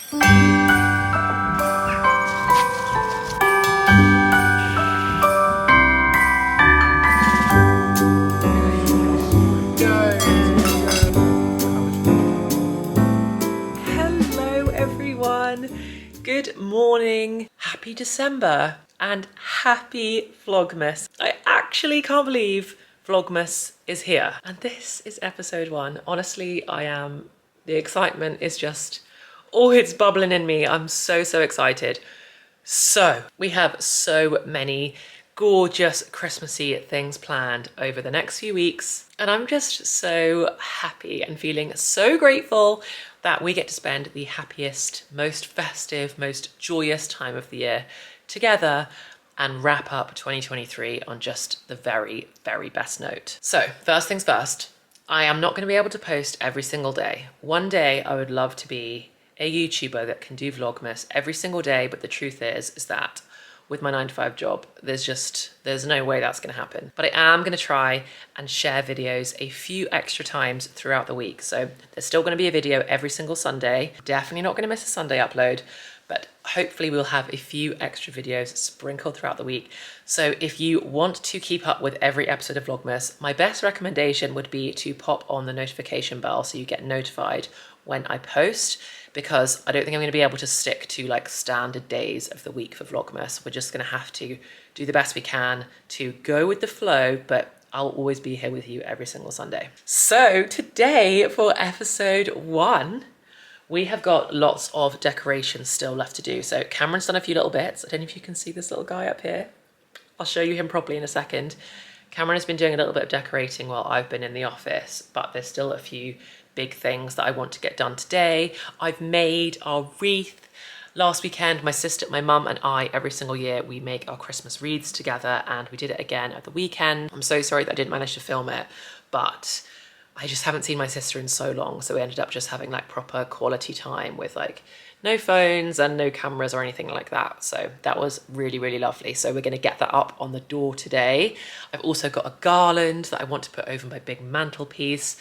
Hello everyone, good morning, happy December and happy Vlogmas. I actually can't believe Vlogmas is here and this is episode 1. Honestly, the excitement is just, oh, it's bubbling in me. I'm so excited. So we have so many gorgeous Christmassy things planned over the next few weeks, and I'm just so happy and feeling so grateful that we get to spend the happiest, most festive, most joyous time of the year together and wrap up 2023 on just the very best note. So first things first, I am not going to be able to post every single day. One day I would love to be a YouTuber that can do Vlogmas every single day, but the truth is that with my 9-to-5 job, there's no way that's going to happen. But I am going to try and share videos a few extra times throughout the week. So there's still going to be a video every single Sunday. Definitely not going to miss a Sunday upload, but hopefully we'll have a few extra videos sprinkled throughout the week. So if you want to keep up with every episode of Vlogmas, my best recommendation would be to pop on the notification bell so you get notified when I post, because I don't think I'm going to be able to stick to like standard days of the week for Vlogmas. We're just going to have to do the best we can to go with the flow, but I'll always be here with you every single Sunday. So today for episode 1, we have got lots of decorations still left to do. So Cameron's done a few little bits. I don't know if you can see this little guy up here. I'll show you him properly in a second. Cameron has been doing a little bit of decorating while I've been in the office, but there's still a few big things that I want to get done today. I've made our wreath. Last weekend, my sister, my mum and I, every single year, we make our Christmas wreaths together, and we did it again at the weekend. I'm so sorry that I didn't manage to film it, but I just haven't seen my sister in so long, so we ended up just having like proper quality time with like no phones and no cameras or anything like that. So that was really lovely. So we're going to get that up on the door today. I've also got a garland that I want to put over my big mantelpiece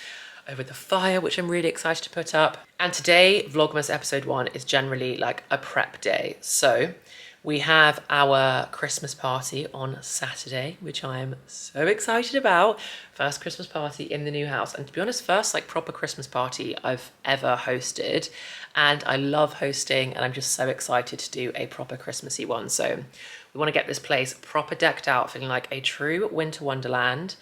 over the fire, which I'm really excited to put up. And today, Vlogmas episode 1 is generally like a prep day. So we have our Christmas party on Saturday, which I am so excited about. First Christmas party in the new house. And to be honest, first like proper Christmas party I've ever hosted. And I love hosting, and I'm just so excited to do a proper Christmassy one. So we want to get this place proper decked out, feeling like a true winter wonderland.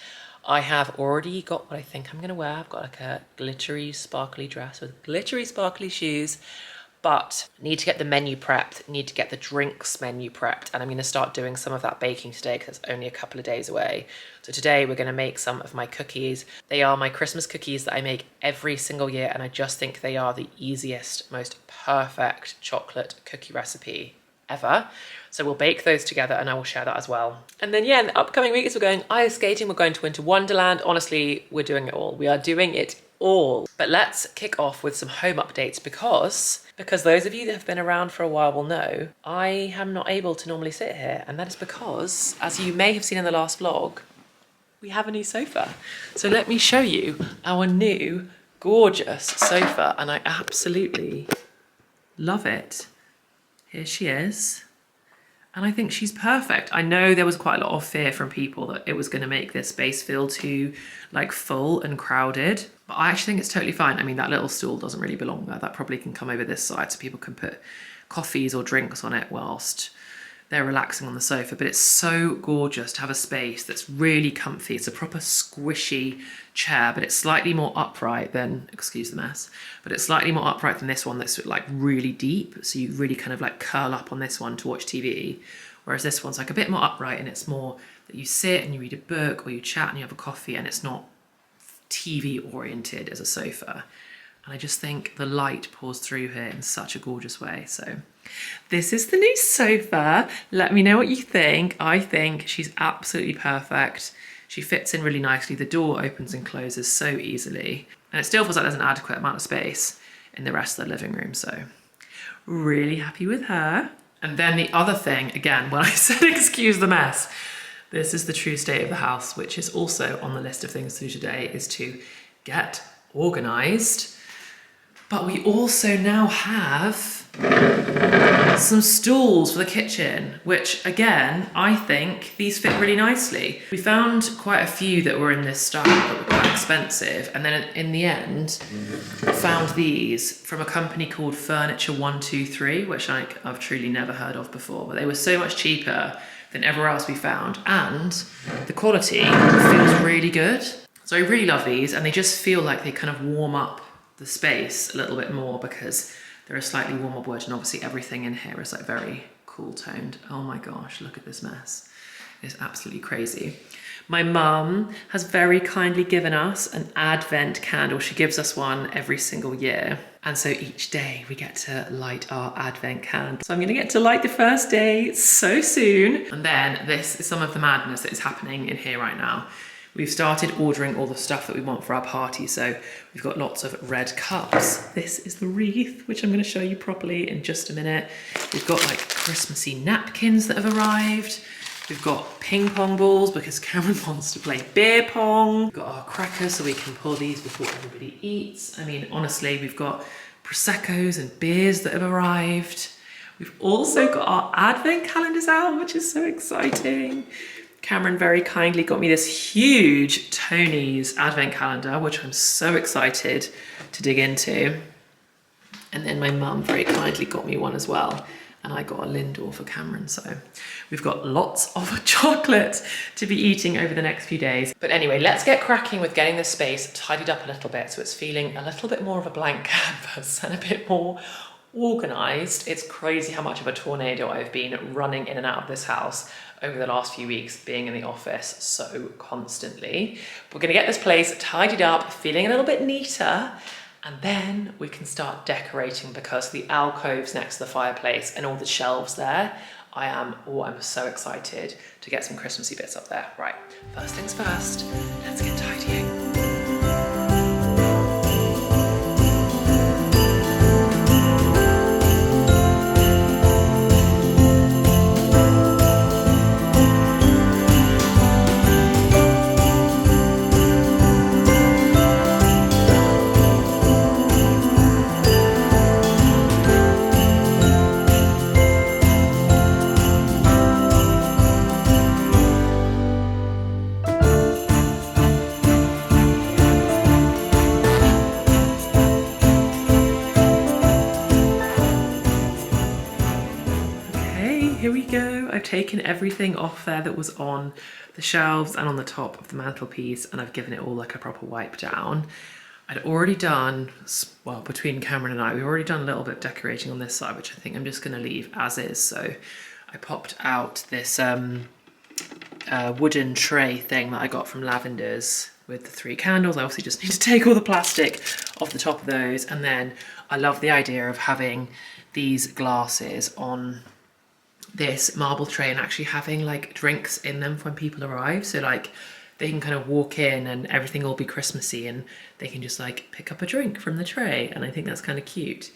I have already got what I think I'm going to wear. I've got like a glittery, sparkly dress with glittery, sparkly shoes, but need to get the menu prepped, need to get the drinks menu prepped, and I'm going to start doing some of that baking today because it's only a couple of days away. So today we're going to make some of my cookies. They are my Christmas cookies that I make every single year, and I just think they are the easiest, most perfect chocolate cookie recipe ever. So we'll bake those together and I will share that as well. And then yeah, in the upcoming weeks we're going ice skating, we're going to Winter Wonderland. Honestly, we're doing it all. We are doing it all. But let's kick off with some home updates because those of you that have been around for a while will know I am not able to normally sit here, and that is because, as you may have seen in the last vlog, we have a new sofa. So let me show you our new gorgeous sofa, and I absolutely love it. Here she is. And I think she's perfect. I know there was quite a lot of fear from people that it was going to make this space feel too like full and crowded, but I actually think it's totally fine. I mean, that little stool doesn't really belong there. That probably can come over this side so people can put coffees or drinks on it whilst they're relaxing on the sofa. But it's so gorgeous to have a space that's really comfy. It's a proper squishy chair, but it's slightly more upright than, excuse the mess, but it's slightly more upright than this one that's like really deep. So you really kind of like curl up on this one to watch TV. Whereas this one's like a bit more upright, and it's more that you sit and you read a book or you chat and you have a coffee, and it's not TV oriented as a sofa. And I just think the light pours through here in such a gorgeous way. So this is the new sofa. Let me know what you think. I think she's absolutely perfect. She fits in really nicely. The door opens and closes so easily. And it still feels like there's an adequate amount of space in the rest of the living room. So really happy with her. And then the other thing, again, when I said excuse the mess, this is the true state of the house, which is also on the list of things to do today, is to get organized. But we also now have Some stools for the kitchen, which again, I think these fit really nicely. We found quite a few that were in this style that were quite expensive, and then in the end, found these from a company called Furniture 123, which I've truly never heard of before, but they were so much cheaper than everywhere else we found, and the quality feels really good. So I really love these, and they just feel like they kind of warm up the space a little bit more because they're a slightly warmer wood, and obviously everything in here is like very cool toned. Oh my gosh, look at this mess. It's absolutely crazy. My mum has very kindly given us an advent candle. She gives us one every single year. And so each day we get to light our advent candle. So I'm gonna get to light the first day so soon. And then this is some of the madness that is happening in here right now. We've started ordering all the stuff that we want for our party. So we've got lots of red cups. This is the wreath, which I'm gonna show you properly in just a minute. We've got like Christmassy napkins that have arrived. We've got ping pong balls because Cameron wants to play beer pong. We've got our crackers so we can pour these before everybody eats. I mean, honestly, we've got Prosecco's and beers that have arrived. We've also got our advent calendars out, which is so exciting. Cameron very kindly got me this huge Tony's advent calendar, which I'm so excited to dig into. And then my mum very kindly got me one as well. And I got a Lindor for Cameron. So we've got lots of chocolate to be eating over the next few days. But anyway, let's get cracking with getting this space tidied up a little bit so it's feeling a little bit more of a blank canvas and a bit more organized. It's crazy how much of a tornado I've been running in and out of this house over the last few weeks, being in the office so constantly. We're gonna get this place tidied up, feeling a little bit neater, and then we can start decorating because the alcoves next to the fireplace and all the shelves there, I'm so excited to get some Christmassy bits up there. Right, first things first, let's get tidying. Here we go. I've taken everything off there that was on the shelves and on the top of the mantelpiece, and I've given it all like a proper wipe down. I'd already done, well, between Cameron and I, we've already done a little bit of decorating on this side, which I think I'm just going to leave as is. So I popped out this wooden tray thing that I got from Lavender's with the 3 candles. I obviously just need to take all the plastic off the top of those. And then I love the idea of having these glasses on this marble tray and actually having like drinks in them when people arrive. So like they can kind of walk in and everything will be Christmassy and they can just like pick up a drink from the tray. And I think that's kind of cute.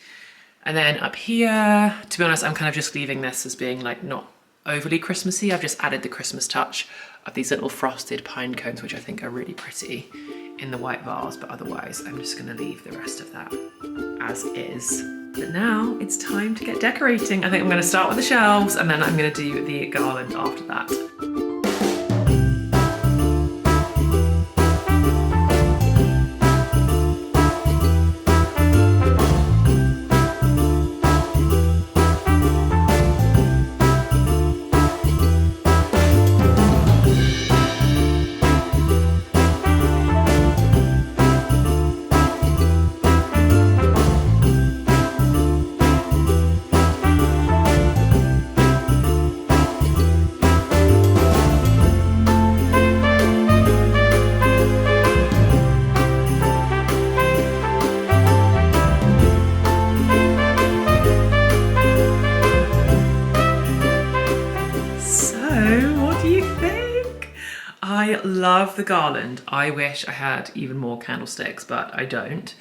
And then up here, to be honest, I'm kind of just leaving this as being like not overly Christmassy. I've just added the Christmas touch of these little frosted pine cones, which I think are really pretty in the white vase, but otherwise I'm just gonna leave the rest of that as is. But now it's time to get decorating. I think I'm gonna start with the shelves and then I'm gonna do the garland after that. I love the garland. I wish I had even more candlesticks, but I don't.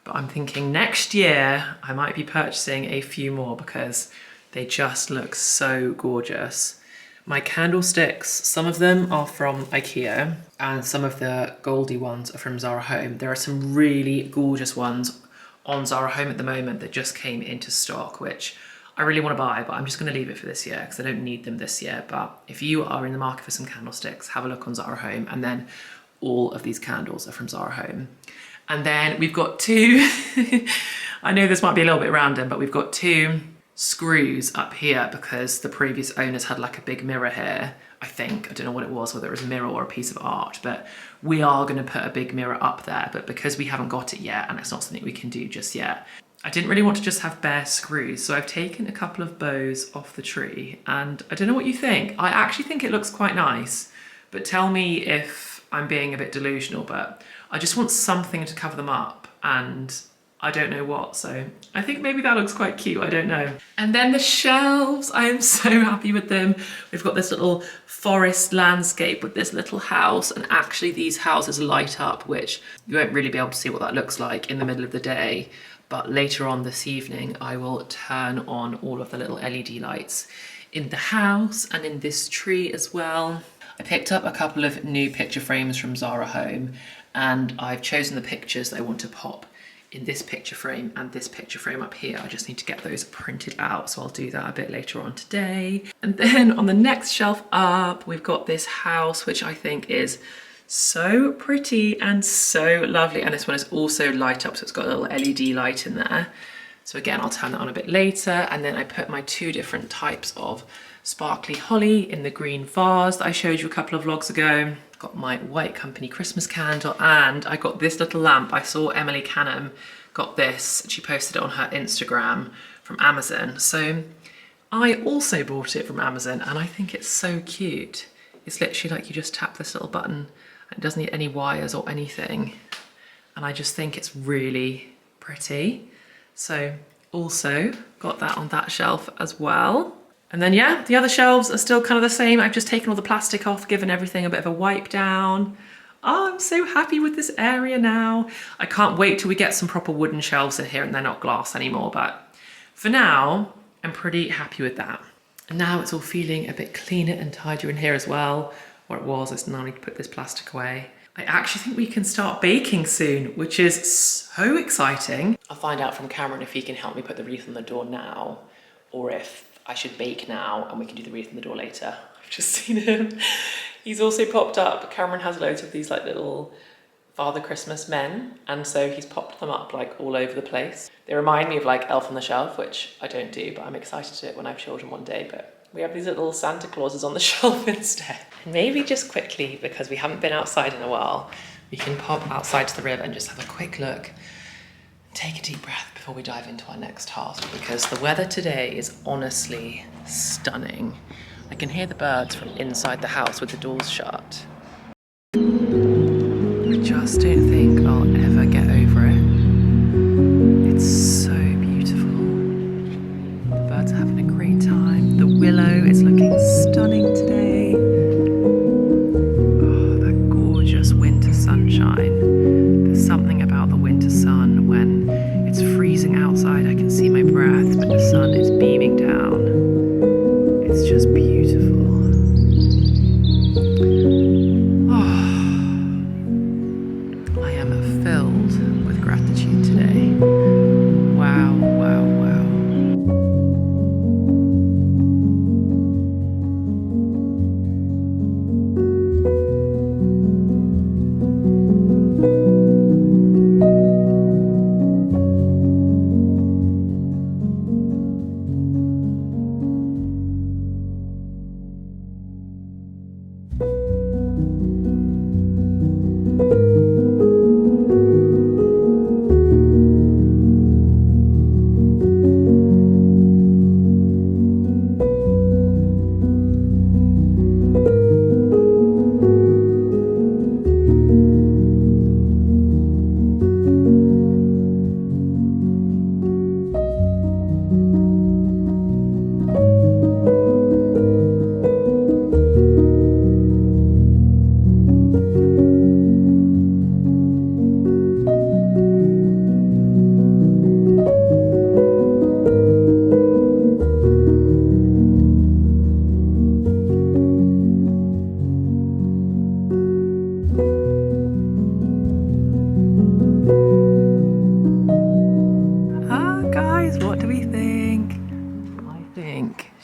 But I'm thinking next year I might be purchasing a few more because they just look so gorgeous. My candlesticks, some of them are from IKEA and some of the Goldie ones are from Zara Home. There are some really gorgeous ones on Zara Home at the moment that just came into stock, which I really want to buy, but I'm just going to leave it for this year because I don't need them this year. But if you are in the market for some candlesticks, have a look on Zara Home. And then all of these candles are from Zara Home. And then we've got two, I know this might be a little bit random, but we've got two screws up here because the previous owners had like a big mirror here, I think. I don't know what it was, whether it was a mirror or a piece of art, but we are going to put a big mirror up there. But because we haven't got it yet, and it's not something we can do just yet, I didn't really want to just have bare screws. So I've taken a couple of bows off the tree, and I don't know what you think. I actually think it looks quite nice, but tell me if I'm being a bit delusional, but I just want something to cover them up, and I don't know what, so I think maybe that looks quite cute, I don't know. And then the shelves, I am so happy with them. We've got this little forest landscape with this little house, and actually these houses light up, which you won't really be able to see what that looks like in the middle of the day, but later on this evening I will turn on all of the little LED lights in the house and in this tree as well. I picked up a couple of new picture frames from Zara Home, and I've chosen the pictures that I want to pop in this picture frame and this picture frame up here. I just need to get those printed out, so I'll do that a bit later on today. And then on the next shelf up, we've got this house, which I think is so pretty and so lovely. And this one is also light up, so it's got a little LED light in there. So again, I'll turn that on a bit later. And then I put my two different types of sparkly holly in the green vase that I showed you a couple of vlogs ago. Got my White Company Christmas candle, and I got this little lamp. I saw Emily Canham got this, she posted it on her Instagram from Amazon. So I also bought it from Amazon, and I think it's so cute. It's literally like you just tap this little button, and it doesn't need any wires or anything. And I just think it's really pretty. So also got that on that shelf as well. And then yeah, the other shelves are still kind of the same. I've just taken all the plastic off, given everything a bit of a wipe down. Oh, I'm so happy with this area now. I can't wait till we get some proper wooden shelves in here and they're not glass anymore. But for now, I'm pretty happy with that. And now it's all feeling a bit cleaner and tidier in here as well. Or it was, I just now need to put this plastic away. I actually think we can start baking soon, which is so exciting. I'll find out from Cameron if he can help me put the wreath on the door now, or if I should bake now and we can do the wreath on the door later. I've just seen him. He's also popped up. Cameron has loads of these like little Father Christmas men, and so he's popped them up like all over the place. They remind me of like Elf on the Shelf, which I don't do, but I'm excited to do it when I have children one day. But we have these little Santa Clauses on the shelf instead. And maybe just quickly, because we haven't been outside in a while, we can pop outside to the river and just have a quick look. Take a deep breath before we dive into our next task, because the weather today is honestly stunning. I can hear the birds from inside the house with the doors shut. I just don't think I'll ever get over it. It's so beautiful. The birds are having a great time. The willow is looking stunning today. Oh, that gorgeous winter sunshine. There's something about the winter sun when it's freezing outside. I can see my breath, but the sun is beaming down. It's just beautiful. I am filled with gratitude today. Wow, wow, wow.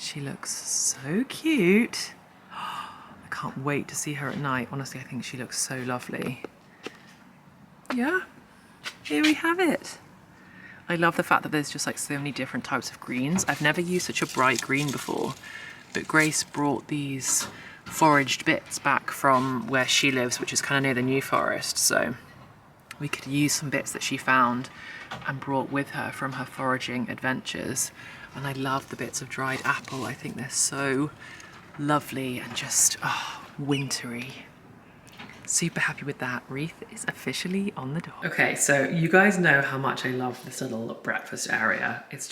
She looks so cute. I can't wait to see her at night. Honestly, I think she looks so lovely. Yeah, here we have it. I love the fact that there's just like so many different types of greens. I've never used such a bright green before, but Grace brought these foraged bits back from where she lives, which is kind of near the New Forest. So we could use some bits that she found and brought with her from her foraging adventures. And I love the bits of dried apple. I think they're so lovely and just wintry. Super happy with that. Wreath is officially on the door. Okay, so you guys know how much I love this little breakfast area. It's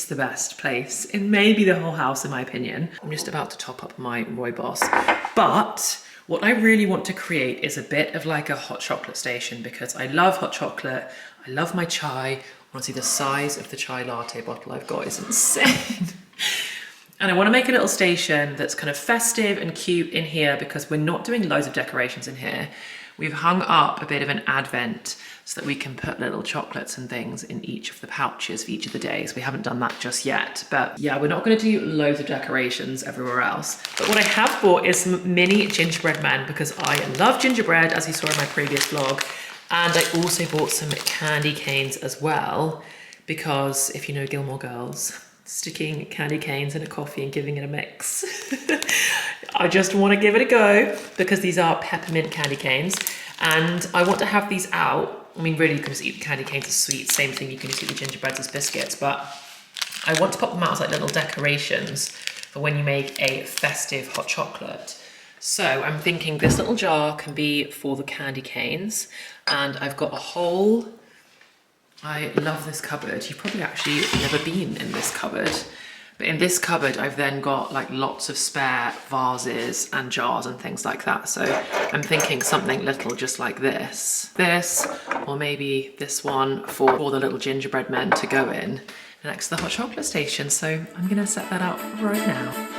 the best place in maybe the whole house, in my opinion. I'm just about to top up my rooibos. But what I really want to create is a bit of like a hot chocolate station, because I love hot chocolate. I love my chai. Honestly, the size of the chai latte bottle I've got is insane. And I want to make a little station that's kind of festive and cute in here, because we're not doing loads of decorations in here. We've hung up a bit of an advent so that we can put little chocolates and things in each of the pouches for each of the days. We haven't done that just yet, but yeah, we're not going to do loads of decorations everywhere else. But what I have bought is some mini gingerbread men, because I love gingerbread, as you saw in my previous vlog. And I also bought some candy canes as well, because if you know Gilmore Girls, sticking candy canes in a coffee and giving it a mix. I just want to give it a go, because these are peppermint candy canes and I want to have these out. I mean, really, you can just eat the candy canes as sweets. Same thing, you can just eat the gingerbreads as biscuits, but I want to pop them out as like little decorations for when you make a festive hot chocolate. So I'm thinking this little jar can be for the candy canes, and I've got a whole, I love this cupboard. You've probably actually never been in this cupboard, but in this cupboard I've then got like lots of spare vases and jars and things like that. So I'm thinking something little just like this, or maybe this one for all the little gingerbread men to go in next to the hot chocolate station. So I'm gonna set that up right now.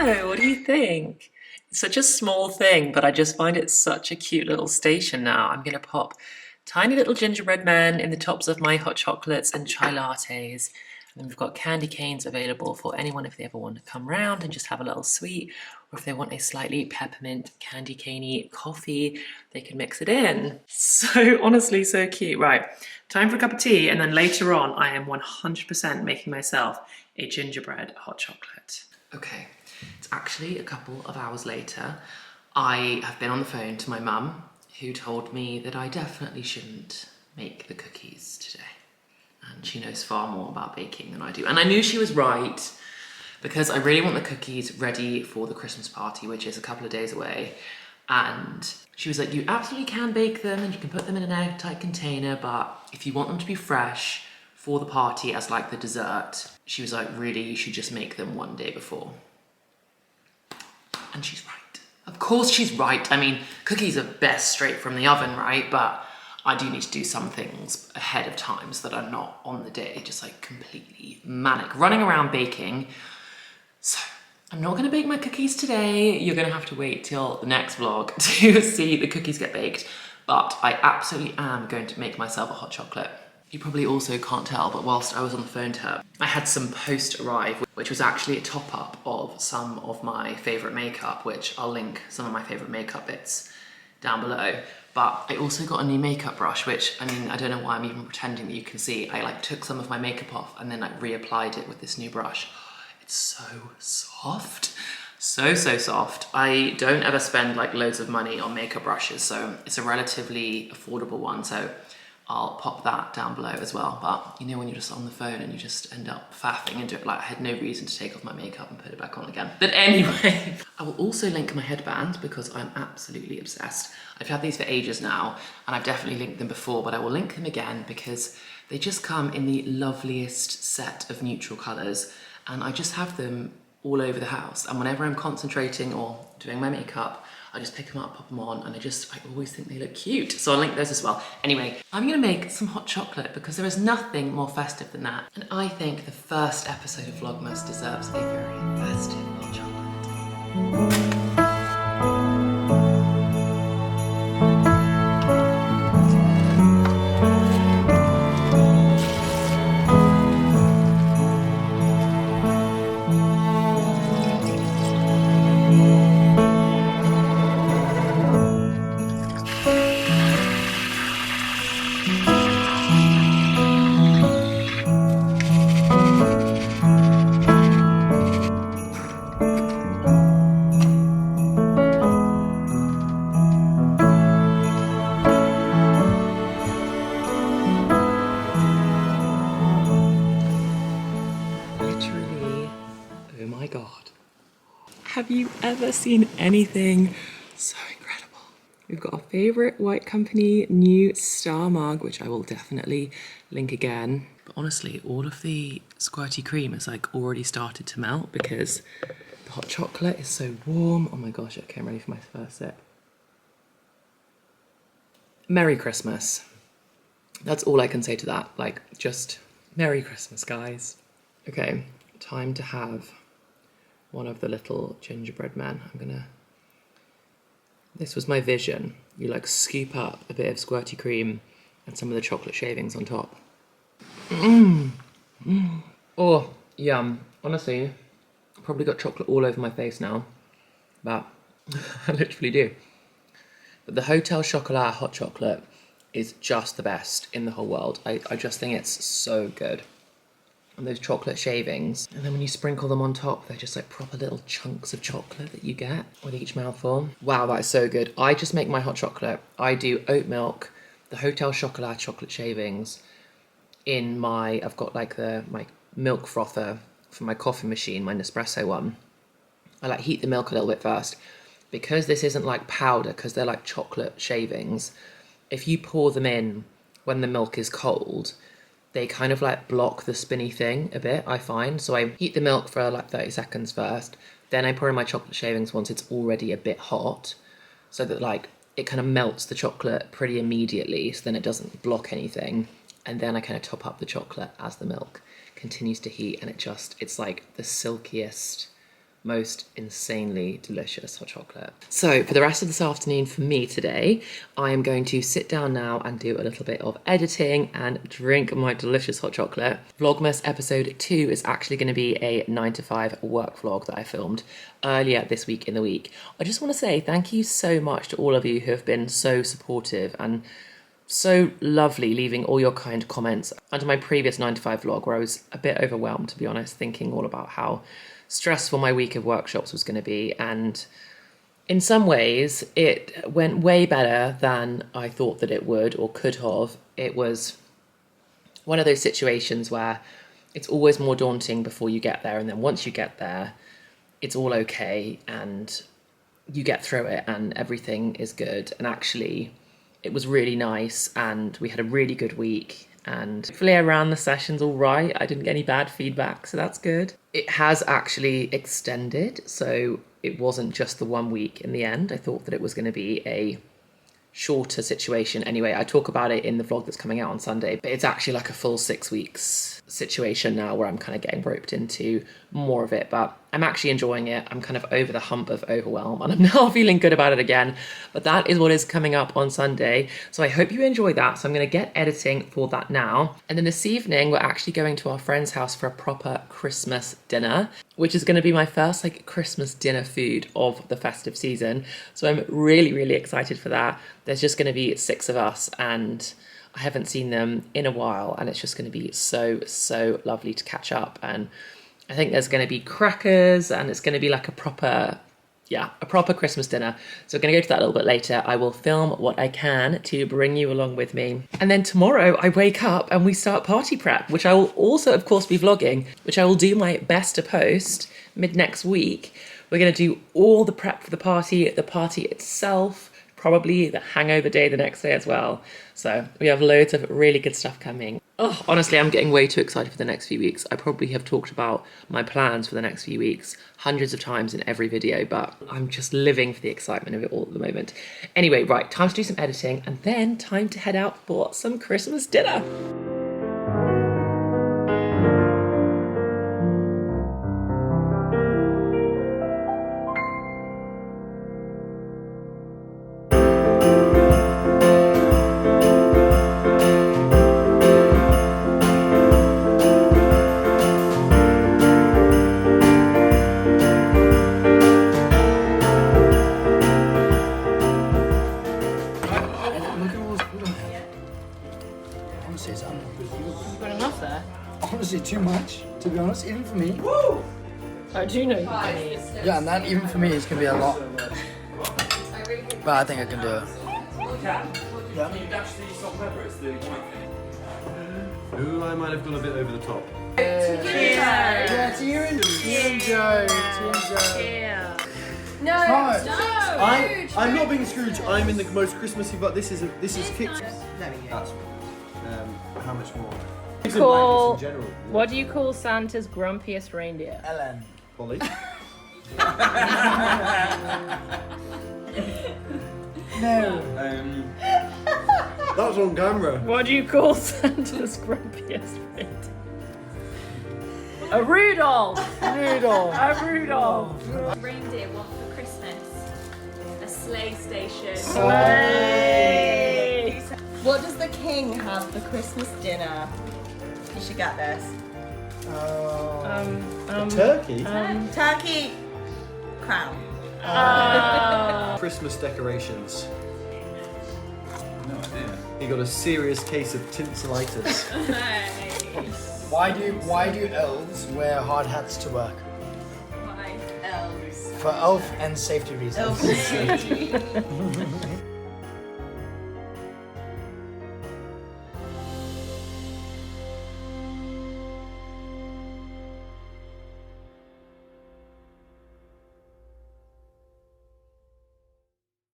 What do you think? It's such a small thing, but I just find it such a cute little station now. I'm gonna pop tiny little gingerbread men in the tops of my hot chocolates and chai lattes. And then we've got candy canes available for anyone if they ever want to come round and just have a little sweet, or if they want a slightly peppermint candy caney coffee, they can mix it in. So honestly, so cute. Right, time for a cup of tea, and then later on I am 100% making myself a gingerbread hot chocolate. Okay. It's actually a couple of hours later. I have been on the phone to my mum, who told me that I definitely shouldn't make the cookies today. And she knows far more about baking than I do. And I knew she was right, because I really want the cookies ready for the Christmas party, which is a couple of days away. And she was like, you absolutely can bake them and you can put them in an airtight container, but if you want them to be fresh for the party as like the dessert, she was like, really, you should just make them one day before. And she's right. Of course she's right. I mean, cookies are best straight from the oven, right? But I do need to do some things ahead of time so that I'm not on the day just like completely manic, running around baking. So I'm not gonna bake my cookies today. You're gonna have to wait till the next vlog to see the cookies get baked. But I absolutely am going to make myself a hot chocolate. You probably also can't tell, but whilst I was on the phone to her, I had some post arrive, which was actually a top up of some of my favorite makeup, which I'll link some of my favorite makeup bits down below. But I also got a new makeup brush, which, I mean, I don't know why I'm even pretending that you can see. I like took some of my makeup off and then like reapplied it with this new brush. It's so soft. So soft. I don't ever spend like loads of money on makeup brushes, so it's a relatively affordable one. So I'll pop that down below as well. But you know, when you're just on the phone and you just end up faffing into it, like I had no reason to take off my makeup and put it back on again. But anyway, I will also link my headband because I'm absolutely obsessed. I've had these for ages now and I've definitely linked them before, but I will link them again because they just come in the loveliest set of neutral colors and I just have them all over the house. And whenever I'm concentrating or doing my makeup, I just pick them up, pop them on, and I always think they look cute. So I'll link those as well. Anyway, I'm gonna make some hot chocolate because there is nothing more festive than that. And I think the first episode of Vlogmas deserves a very festive hot chocolate. Oh my God. Have you ever seen anything so incredible? We've got our favourite White Company new star mug, which I will definitely link again. But honestly, all of the squirty cream has like already started to melt because the hot chocolate is so warm. Oh my gosh, okay, I'm ready for my first sip. Merry Christmas. That's all I can say to that. Like, just Merry Christmas, guys. Okay, time to have one of the little gingerbread men. This was my vision. You like scoop up a bit of squirty cream and some of the chocolate shavings on top. Oh, yum. Honestly, I've probably got chocolate all over my face now, but I literally do. But the Hotel Chocolat hot chocolate is just the best in the whole world. I just think it's so good. And those chocolate shavings, and then when you sprinkle them on top, they're just like proper little chunks of chocolate that you get with each mouthful. Wow, that is so good. I just make my hot chocolate. I do oat milk, the Hotel Chocolat chocolate shavings in my, I've got like my milk frother for my coffee machine, my Nespresso one. I like heat the milk a little bit first. Because this isn't like powder, because they're like chocolate shavings, if you pour them in when the milk is cold, they kind of like block the spinny thing a bit, I find. So I heat the milk for like 30 seconds first, then I pour in my chocolate shavings once it's already a bit hot, so that like it kind of melts the chocolate pretty immediately, so then it doesn't block anything. And then I kind of top up the chocolate as the milk continues to heat, and it's like the silkiest, most insanely delicious hot chocolate. So for the rest of this afternoon for me today, I am going to sit down now and do a little bit of editing and drink my delicious hot chocolate. Vlogmas episode 2 is actually going to be a 9 to 5 work vlog that I filmed earlier this week in the week. I just want to say thank you so much to all of you who have been so supportive and so lovely, leaving all your kind comments under my previous 9 to 5 vlog, where I was a bit overwhelmed, to be honest, thinking all about how stressful my week of workshops was going to be, and in some ways it went way better than I thought that it would or could have. It was one of those situations where it's always more daunting before you get there, and then once you get there it's all okay and you get through it and everything is good. And actually it was really nice and we had a really good week, and hopefully I ran the sessions all right. I didn't get any bad feedback, so that's good. It has actually extended, so it wasn't just the 1 week in the end. I thought that it was going to be a shorter situation. Anyway, I talk about it in the vlog that's coming out on Sunday, but it's actually like a full 6 weeks situation now where I'm kind of getting roped into more of it, but I'm actually enjoying it. I'm kind of over the hump of overwhelm and I'm now feeling good about it again, but that is what is coming up on Sunday. So I hope you enjoy that. So I'm going to get editing for that now. And then this evening, we're actually going to our friend's house for a proper Christmas dinner, which is going to be my first like Christmas dinner food of the festive season. So I'm really, really excited for that. There's just going to be 6 of us and I haven't seen them in a while, and it's just going to be so, so lovely to catch up. And I think there's going to be crackers and it's going to be like a proper Christmas dinner. So we're going to go to that a little bit later. I will film what I can to bring you along with me. And then tomorrow I wake up and we start party prep, which I will also, of course, be vlogging, which I will do my best to post mid next week. We're going to do all the prep for the party itself, probably the hangover day the next day as well. So we have loads of really good stuff coming. Oh, honestly, I'm getting way too excited for the next few weeks. I probably have talked about my plans for the next few weeks hundreds of times in every video, but I'm just living for the excitement of it all at the moment. Anyway, right, time to do some editing and then time to head out for some Christmas dinner. Honestly, too much, to be honest, even for me. Woo! I do know you can eat. Yeah, and that even for me is going to be a lot. But I think I can do it. Ooh, I might have gone a bit over the top. Yeah, to you and Joe. Yeah. No. I'm not being Scrooge. I'm in the most Christmassy, but this is kicked. That's how much more? What do you call Santa's grumpiest reindeer? Ellen. Polly. No. That was on camera. What do you call Santa's grumpiest reindeer? A Rudolph! Rudolph. A Rudolph! Reindeer want for Christmas? A sleigh station. Slay! What does the king have for Christmas dinner? You should get this. Turkey. Turkey crown. Christmas decorations. No idea. He got a serious case of tinselitis. Why do elves wear hard hats to work? Why? Elves. For elf and safety reasons. Elf safety.